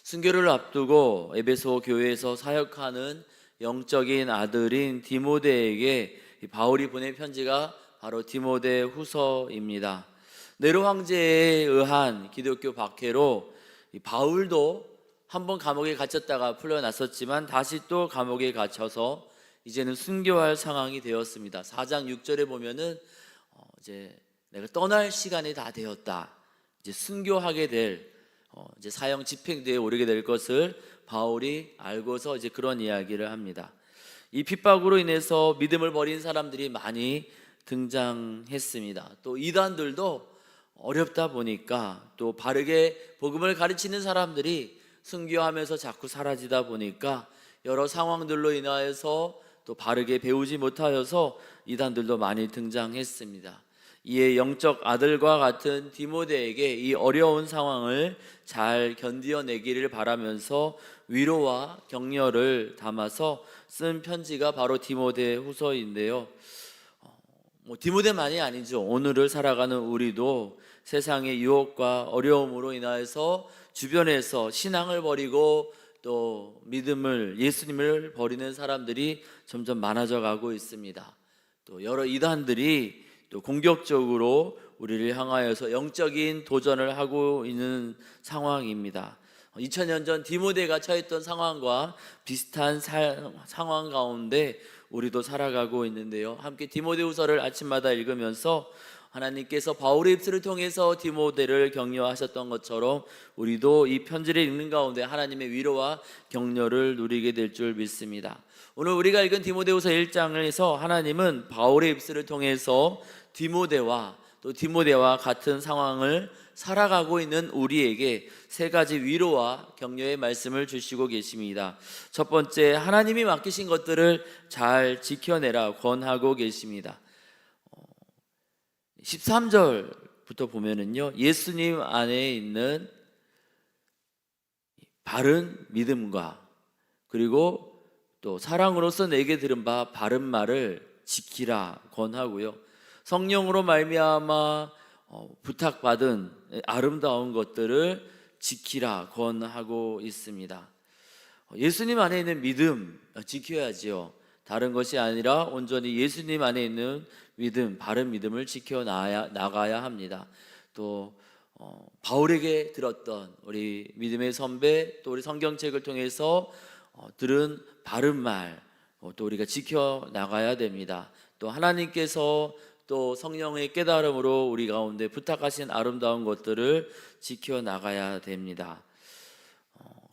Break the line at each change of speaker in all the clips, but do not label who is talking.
순교를 앞두고 에베소 교회에서 사역하는 영적인 아들인 디모데에게 바울이 보낸 편지가 바로 디모데 후서입니다. 네로 황제에 의한 기독교 박해로 바울도 한번 감옥에 갇혔다가 풀려났었지만 다시 또 감옥에 갇혀서 이제는 순교할 상황이 되었습니다. 4장 6절에 보면은 이제 내가 떠날 시간이 다 되었다. 이제 순교하게 될 이제 사형 집행대에 오르게 될 것을 바울이 알고서 이제 그런 이야기를 합니다. 이 핍박으로 인해서 믿음을 버린 사람들이 많이 등장했습니다. 또 이단들도 어렵다 보니까 또 바르게 복음을 가르치는 사람들이 순교하면서 자꾸 사라지다 보니까 여러 상황들로 인하여서 또 바르게 배우지 못하여서 이단들도 많이 등장했습니다. 이에 영적 아들과 같은 디모데에게 이 어려운 상황을 잘 견디어내기를 바라면서 위로와 격려를 담아서 쓴 편지가 바로 디모데 후서인데요. 디모데만이 아니죠. 오늘을 살아가는 우리도 세상의 유혹과 어려움으로 인하여서 주변에서 신앙을 버리고 또 믿음을, 예수님을 버리는 사람들이 점점 많아져 가고 있습니다. 또 여러 이단들이 또 공격적으로 우리를 향하여서 영적인 도전을 하고 있는 상황입니다. 2000년 전 디모데가 처했던 상황과 비슷한 상황 가운데 우리도 살아가고 있는데요. 함께 디모데후서를 아침마다 읽으면서 하나님께서 바울의 입술을 통해서 디모데를 격려하셨던 것처럼 우리도 이 편지를 읽는 가운데 하나님의 위로와 격려를 누리게 될 줄 믿습니다. 오늘 우리가 읽은 디모데후서 1장에서 하나님은 바울의 입술을 통해서 디모데와 또 디모데와 같은 상황을 살아가고 있는 우리에게 세 가지 위로와 격려의 말씀을 주시고 계십니다. 첫 번째, 하나님이 맡기신 것들을 잘 지켜내라 권하고 계십니다. 13절부터 보면은요, 예수님 안에 있는 바른 믿음과 그리고 또 사랑으로서 내게 들은 바 바른 말을 지키라 권하고요, 성령으로 말미암아 부탁받은 아름다운 것들을 지키라 권하고 있습니다. 예수님 안에 있는 믿음 지켜야지요. 다른 것이 아니라 온전히 예수님 안에 있는 믿음, 바른 믿음을 지켜 나가야 합니다. 또 바울에게 들었던 우리 믿음의 선배, 또 우리 성경책을 통해서 들은 바른 말, 또 우리가 지켜 나가야 됩니다. 또 하나님께서 또 성령의 깨달음으로 우리 가운데 부탁하신 아름다운 것들을 지켜 나가야 됩니다.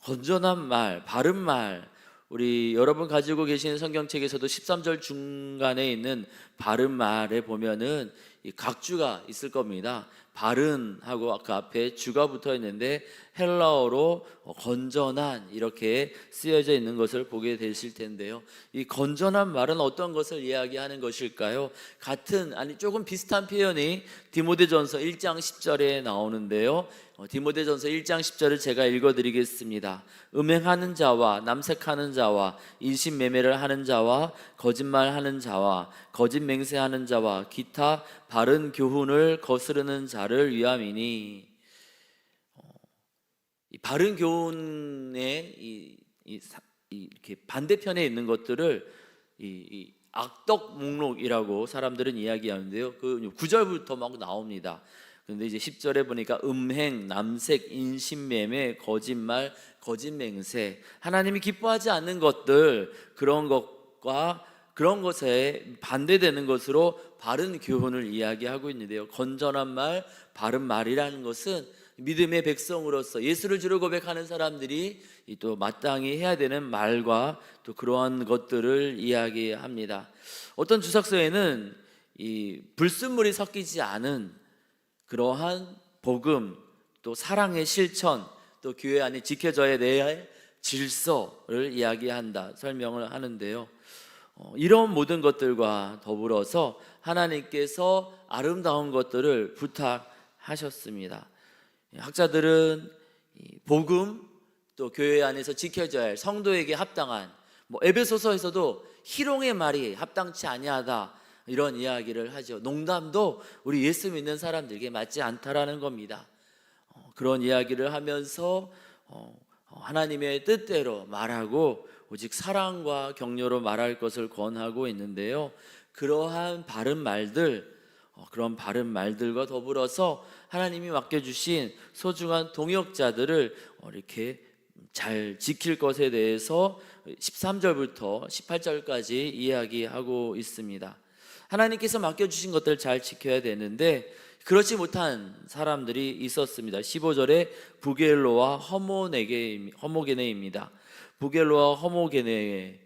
건전한 말, 바른 말, 우리 여러분 가지고 계시는 성경책에서도 13절 중간에 있는 바른 말에 보면은 이 각주가 있을 겁니다. 바른 하고 아까 앞에 주가 붙어 있는데 헬라어로 건전한 이렇게 쓰여져 있는 것을 보게 되실 텐데요. 이 건전한 말은 어떤 것을 이야기하는 것일까요? 조금 비슷한 표현이 디모데전서 1장 10절에 나오는데요. 디모데전서 1장 10절을 제가 읽어드리겠습니다. 음행하는 자와 남색하는 자와 인신매매를 하는 자와 거짓말하는 자와 거짓 맹세하는 자와 기타 바른 교훈을 거스르는 자를 위함이니, 이 바른 교훈의 이렇게 반대편에 있는 것들을 이 악덕 목록이라고 사람들은 이야기하는데요. 그 9절부터 막 나옵니다. 그런데 이제 10절에 보니까 음행, 남색, 인신매매, 거짓말, 거짓맹세, 하나님이 기뻐하지 않는 것들, 그런 것과 그런 것에 반대되는 것으로 바른 교훈을 이야기하고 있는데요. 건전한 말, 바른 말이라는 것은 믿음의 백성으로서 예수를 주로 고백하는 사람들이 또 마땅히 해야 되는 말과 또 그러한 것들을 이야기합니다. 어떤 주석서에는 이 불순물이 섞이지 않은 그러한 복음, 또 사랑의 실천, 또 교회 안에 지켜져야 될 질서를 이야기한다, 설명을 하는데요. 이런 모든 것들과 더불어서 하나님께서 아름다운 것들을 부탁하셨습니다. 학자들은 복음, 또 교회 안에서 지켜져야 할 성도에게 합당한, 에베소서에서도 희롱의 말이 합당치 아니하다, 이런 이야기를 하죠. 농담도 우리 예수 믿는 사람들에게 맞지 않다라는 겁니다. 그런 이야기를 하면서 하나님의 뜻대로 말하고 오직 사랑과 격려로 말할 것을 권하고 있는데요. 그러한 바른 말들, 그런 바른 말들과 더불어서 하나님이 맡겨주신 소중한 동역자들을 이렇게 잘 지킬 것에 대해서 13절부터 18절까지 이야기하고 있습니다. 하나님께서 맡겨주신 것들을 잘 지켜야 되는데 그렇지 못한 사람들이 있었습니다. 15절에 부겔로와 허모게네입니다. 부겔로와 허모게네,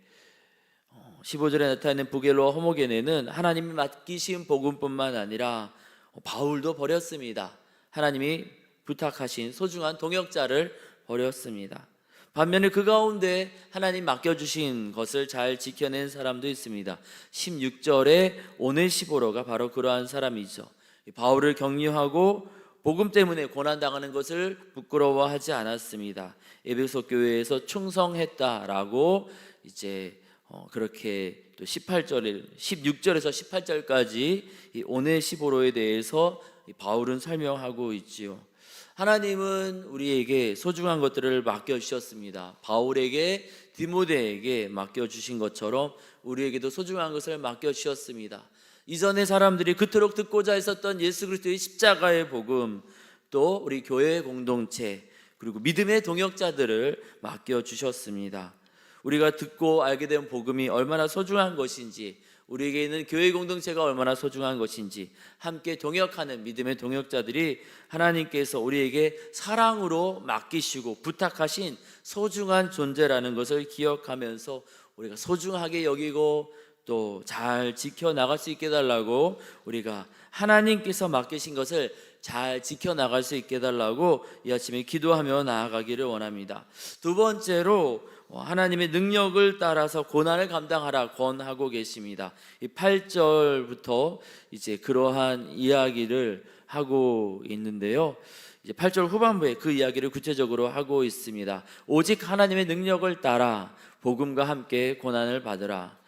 15절에 나타나는 부겔로와 허모게네는 하나님이 맡기신 복음뿐만 아니라 바울도 버렸습니다. 하나님이 부탁하신 소중한 동역자를 버렸습니다. 반면에 그 가운데 하나님 맡겨주신 것을 잘 지켜낸 사람도 있습니다. 16절에 오네시보로가 바로 그러한 사람이죠. 바울을 격려하고 복음 때문에 고난당하는 것을 부끄러워하지 않았습니다. 에베소 교회에서 충성했다라고 이제 그렇게 또 16절에서 18절까지 이 오네시보로에 대해서 바울은 설명하고 있지요. 하나님은 우리에게 소중한 것들을 맡겨주셨습니다. 바울에게, 디모데에게 맡겨주신 것처럼 우리에게도 소중한 것을 맡겨주셨습니다. 이전의 사람들이 그토록 듣고자 했었던 예수 그리스도의 십자가의 복음, 또 우리 교회의 공동체, 그리고 믿음의 동역자들을 맡겨주셨습니다. 우리가 듣고 알게 된 복음이 얼마나 소중한 것인지, 우리에게 있는 교회 공동체가 얼마나 소중한 것인지 함께 동역하는 믿음의 동역자들이 하나님께서 우리에게 사랑으로 맡기시고 부탁하신 소중한 존재라는 것을 기억하면서 우리가 소중하게 여기고 또 잘 지켜나갈 수 있게 해달라고, 우리가 하나님께서 맡기신 것을 잘 지켜나갈 수 있게 해달라고 이 아침에 기도하며 나아가기를 원합니다. 두 번째로 하나님의 능력을 따라서 고난을 감당하라 권하고 계십니다. 이 8절부터 이제 그러한 이야기를 하고 있는데요. 이제 8절 후반부에 그 이야기를 구체적으로 하고 있습니다. 오직 하나님의 능력을 따라 복음과 함께 고난을 받으라.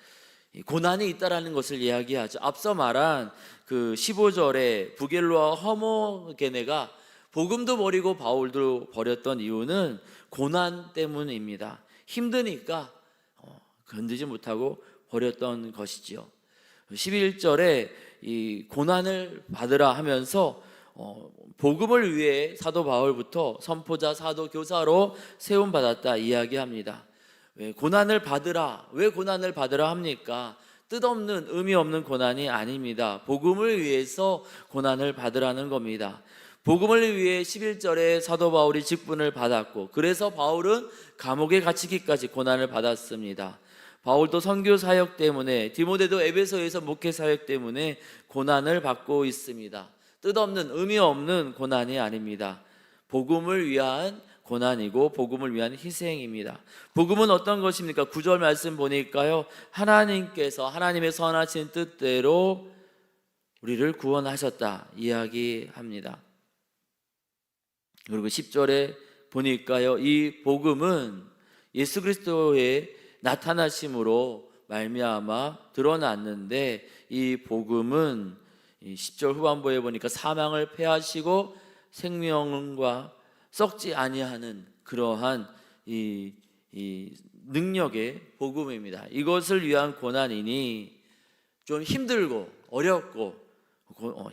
고난이 있다라는 것을 이야기하죠. 앞서 말한 그 15절에 부겔로와 허모게네가 복음도 버리고 바울도 버렸던 이유는 고난 때문입니다. 힘드니까 견디지 못하고 버렸던 것이지요. 11절에 이 고난을 받으라 하면서 복음을 위해 사도 바울부터 선포자, 사도, 교사로 세움받았다 이야기합니다. 왜 고난을 받으라, 왜 고난을 받으라 합니까? 뜻없는, 의미 없는 고난이 아닙니다. 복음을 위해서 고난을 받으라는 겁니다. 복음을 위해 11절에 사도 바울이 직분을 받았고, 그래서 바울은 감옥에 갇히기까지 고난을 받았습니다. 바울도 선교 사역 때문에, 디모데도 에베소에서 목회 사역 때문에 고난을 받고 있습니다. 뜻없는, 의미 없는 고난이 아닙니다. 복음을 위한 고난이고 복음을 위한 희생입니다. 복음은 어떤 것입니까? 9절 말씀 보니까요, 하나님께서 하나님의 선하신 뜻대로 우리를 구원하셨다 이야기합니다. 그리고 10절에 보니까요, 이 복음은 예수 그리스도의 나타나심으로 말미암아 드러났는데, 이 복음은 10절 후반부에 보니까 사망을 패하시고 생명과 썩지 아니하는 그러한 이 능력의 복음입니다. 이것을 위한 고난이니 좀 힘들고 어렵고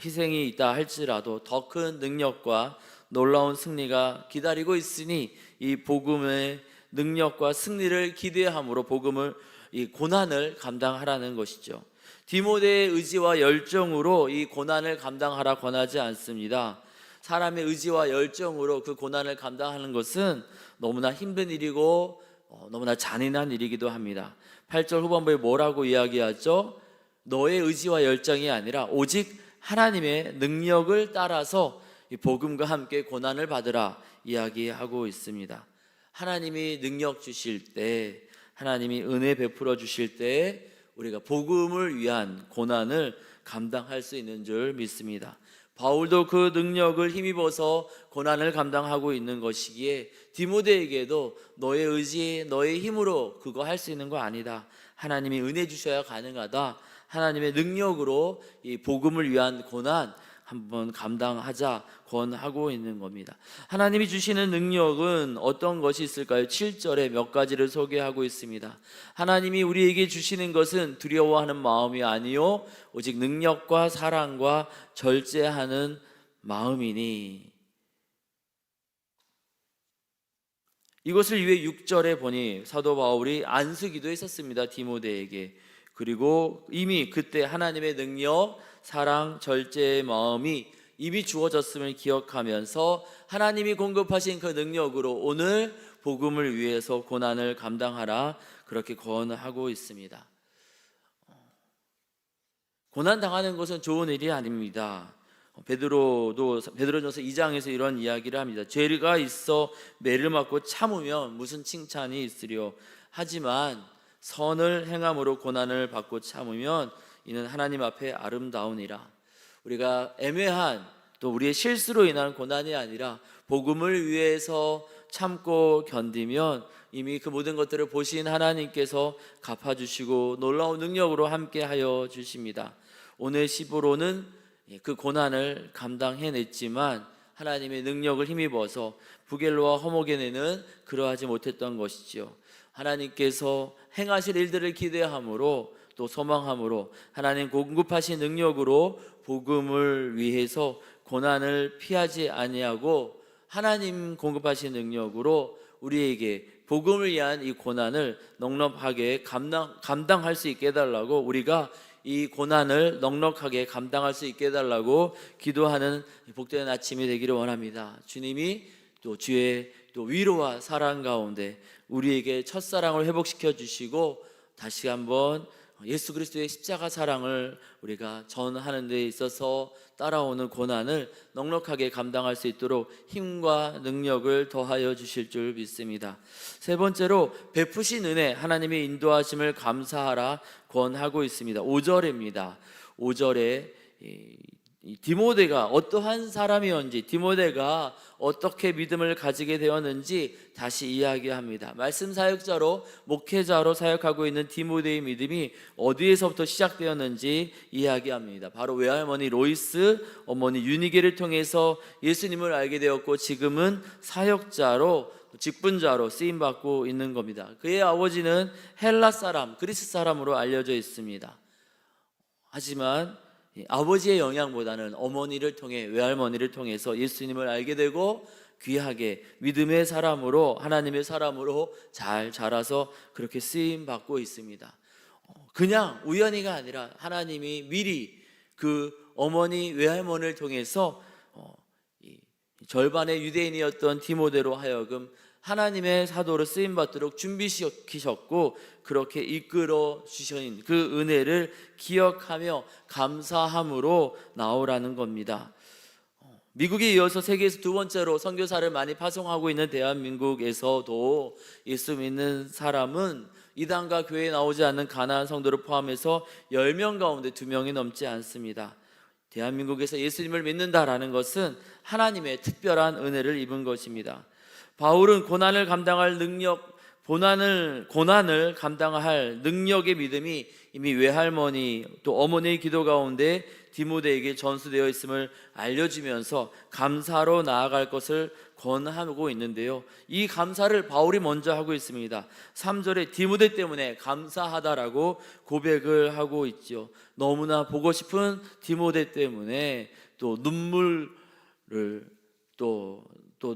희생이 있다 할지라도 더 큰 능력과 놀라운 승리가 기다리고 있으니 이 복음의 능력과 승리를 기대함으로 이 고난을 감당하라는 것이죠. 디모데의 의지와 열정으로 이 고난을 감당하라 권하지 않습니다. 사람의 의지와 열정으로 그 고난을 감당하는 것은 너무나 힘든 일이고 너무나 잔인한 일이기도 합니다. 8절 후반부에 뭐라고 이야기하죠? 너의 의지와 열정이 아니라 오직 하나님의 능력을 따라서 이 복음과 함께 고난을 받으라 이야기하고 있습니다. 하나님이 능력 주실 때, 하나님이 은혜 베풀어 주실 때 우리가 복음을 위한 고난을 감당할 수 있는 줄 믿습니다. 바울도 그 능력을 힘입어서 고난을 감당하고 있는 것이기에 디모데에게도 너의 의지, 너의 힘으로 그거 할 수 있는 거 아니다. 하나님이 은혜 주셔야 가능하다. 하나님의 능력으로 이 복음을 위한 고난 한번 감당하자 권하고 있는 겁니다. 하나님이 주시는 능력은 어떤 것이 있을까요? 7절에 몇 가지를 소개하고 있습니다. 하나님이 우리에게 주시는 것은 두려워하는 마음이 아니요 오직 능력과 사랑과 절제하는 마음이니. 이것을 위해 6절에 보니 사도 바울이 안수기도 했었습니다. 디모데에게. 그리고 이미 그때 하나님의 능력, 사랑, 절제의 마음이 이미 주어졌음을 기억하면서 하나님이 공급하신 그 능력으로 오늘 복음을 위해서 고난을 감당하라, 그렇게 권하고 있습니다. 고난 당하는 것은 좋은 일이 아닙니다. 베드로전서 2장에서 이런 이야기를 합니다. 죄가 있어 매를 맞고 참으면 무슨 칭찬이 있으려. 하지만 선을 행함으로 고난을 받고 참으면 이는 하나님 앞에 아름다우니라. 우리가 애매한 또 우리의 실수로 인한 고난이 아니라 복음을 위해서 참고 견디면 이미 그 모든 것들을 보신 하나님께서 갚아주시고 놀라운 능력으로 함께하여 주십니다. 오늘 15로는 그 고난을 감당해냈지만 하나님의 능력을 힘입어서 부겔로와 허모게네는 그러하지 못했던 것이죠. 하나님께서 행하실 일들을 기대함으로 또 소망함으로 하나님 공급하신 능력으로 복음을 위해서 고난을 피하지 아니하고 하나님 공급하신 능력으로 우리에게 복음을 위한 이 고난을 넉넉하게 감당할 수 있게 해달라고, 우리가 이 고난을 넉넉하게 감당할 수 있게 해달라고 기도하는 복된 아침이 되기를 원합니다. 주님이 또 주의 또 위로와 사랑 가운데 우리에게 첫사랑을 회복시켜 주시고 다시 한번 예수 그리스도의 십자가 사랑을 우리가 전하는 데 있어서 따라오는 고난을 넉넉하게 감당할 수 있도록 힘과 능력을 더하여 주실 줄 믿습니다. 세 번째로 베푸신 은혜, 하나님의 인도하심을 감사하라 권하고 있습니다. 5절입니다. 5절에 디모데가 어떠한 사람이었는지, 디모데가 어떻게 믿음을 가지게 되었는지 다시 이야기합니다. 말씀 사역자로, 목회자로 사역하고 있는 디모데의 믿음이 어디에서부터 시작되었는지 이야기합니다. 바로 외할머니 로이스, 어머니 유니게를 통해서 예수님을 알게 되었고 지금은 사역자로, 직분자로 쓰임받고 있는 겁니다. 그의 아버지는 헬라 사람, 그리스 사람으로 알려져 있습니다. 하지만 아버지의 영향보다는 어머니를 통해, 외할머니를 통해서 예수님을 알게 되고 귀하게 믿음의 사람으로, 하나님의 사람으로 잘 자라서 그렇게 쓰임 받고 있습니다. 그냥 우연히가 아니라 하나님이 미리 그 어머니, 외할머니를 통해서 절반의 유대인이었던 디모데로 하여금 하나님의 사도로 쓰임받도록 준비시키셨고 그렇게 이끌어 주신 그 은혜를 기억하며 감사함으로 나오라는 겁니다. 미국에 이어서 세계에서 두 번째로 선교사를 많이 파송하고 있는 대한민국에서도 예수 믿는 사람은 이단과 교회에 나오지 않는 가나안 성도를 포함해서 10명 가운데 2명이 넘지 않습니다. 대한민국에서 예수님을 믿는다라는 것은 하나님의 특별한 은혜를 입은 것입니다. 바울은 고난을 감당할 능력, 고난을 감당할 능력의 믿음이 이미 외할머니 또 어머니의 기도 가운데 디모데에게 전수되어 있음을 알려주면서 감사로 나아갈 것을 권하고 있는데요, 이 감사를 바울이 먼저 하고 있습니다. 3절에 디모데 때문에 감사하다라고 고백을 하고 있죠. 너무나 보고 싶은 디모데 때문에 또 눈물을 또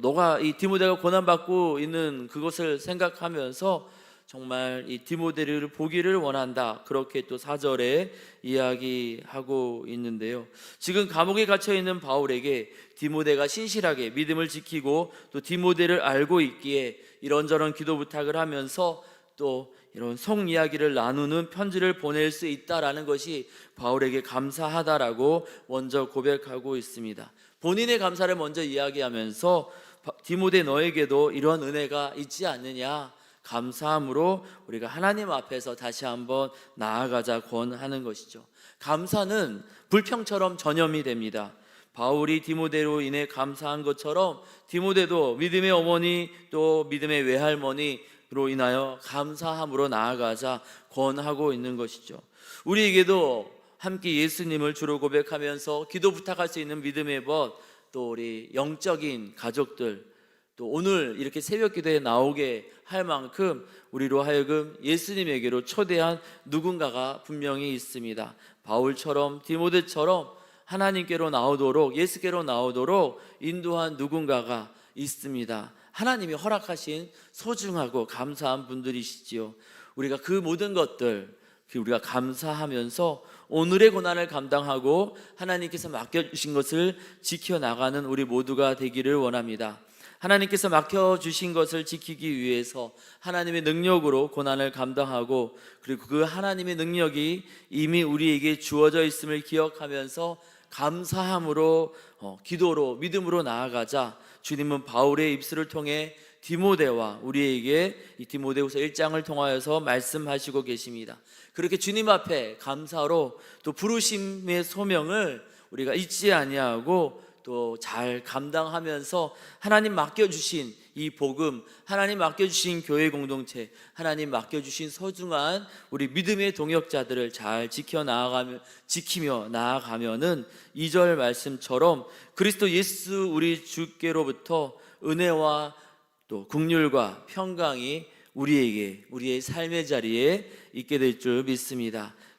너가 이 디모데가 고난받고 있는 그것을 생각하면서 정말 이 디모데를 보기를 원한다, 그렇게 또 4절에 이야기하고 있는데요, 지금 감옥에 갇혀 있는 바울에게 디모데가 신실하게 믿음을 지키고 또 디모데를 알고 있기에 이런저런 기도 부탁을 하면서 또 이런 속 이야기를 나누는 편지를 보낼 수 있다라는 것이 바울에게 감사하다라고 먼저 고백하고 있습니다. 본인의 감사를 먼저 이야기하면서 디모데 너에게도 이런 은혜가 있지 않느냐, 감사함으로 우리가 하나님 앞에서 다시 한번 나아가자 권하는 것이죠. 감사는 불평처럼 전염이 됩니다. 바울이 디모데로 인해 감사한 것처럼 디모데도 믿음의 어머니 또 믿음의 외할머니로 인하여 감사함으로 나아가자 권하고 있는 것이죠. 우리에게도 함께 예수님을 주로 고백하면서 기도 부탁할 수 있는 믿음의 벗, 또 우리 영적인 가족들, 또 오늘 이렇게 새벽 기도에 나오게 할 만큼 우리로 하여금 예수님에게로 초대한 누군가가 분명히 있습니다. 바울처럼 디모데처럼 하나님께로 나오도록, 예수께로 나오도록 인도한 누군가가 있습니다. 하나님이 허락하신 소중하고 감사한 분들이시지요. 우리가 그 모든 것들 우리가 감사하면서 오늘의 고난을 감당하고 하나님께서 맡겨주신 것을 지켜나가는 우리 모두가 되기를 원합니다. 하나님께서 맡겨주신 것을 지키기 위해서 하나님의 능력으로 고난을 감당하고, 그리고 그 하나님의 능력이 이미 우리에게 주어져 있음을 기억하면서 감사함으로 기도로 믿음으로 나아가자 주님은 바울의 입술을 통해 디모데와 우리에게 이 디모데후서 1장을 통하여서 말씀하시고 계십니다. 그렇게 주님 앞에 감사로 또 부르심의 소명을 우리가 잊지 아니하고 또 잘 감당하면서 하나님 맡겨주신 이 복음, 하나님 맡겨주신 교회 공동체, 하나님 맡겨주신 소중한 우리 믿음의 동역자들을 잘 지키며 나아가면은 2절 말씀처럼 그리스도 예수 우리 주께로부터 은혜와 또 긍휼과 평강이 우리에게 우리의 삶의 자리에 있게 될 줄 믿습니다.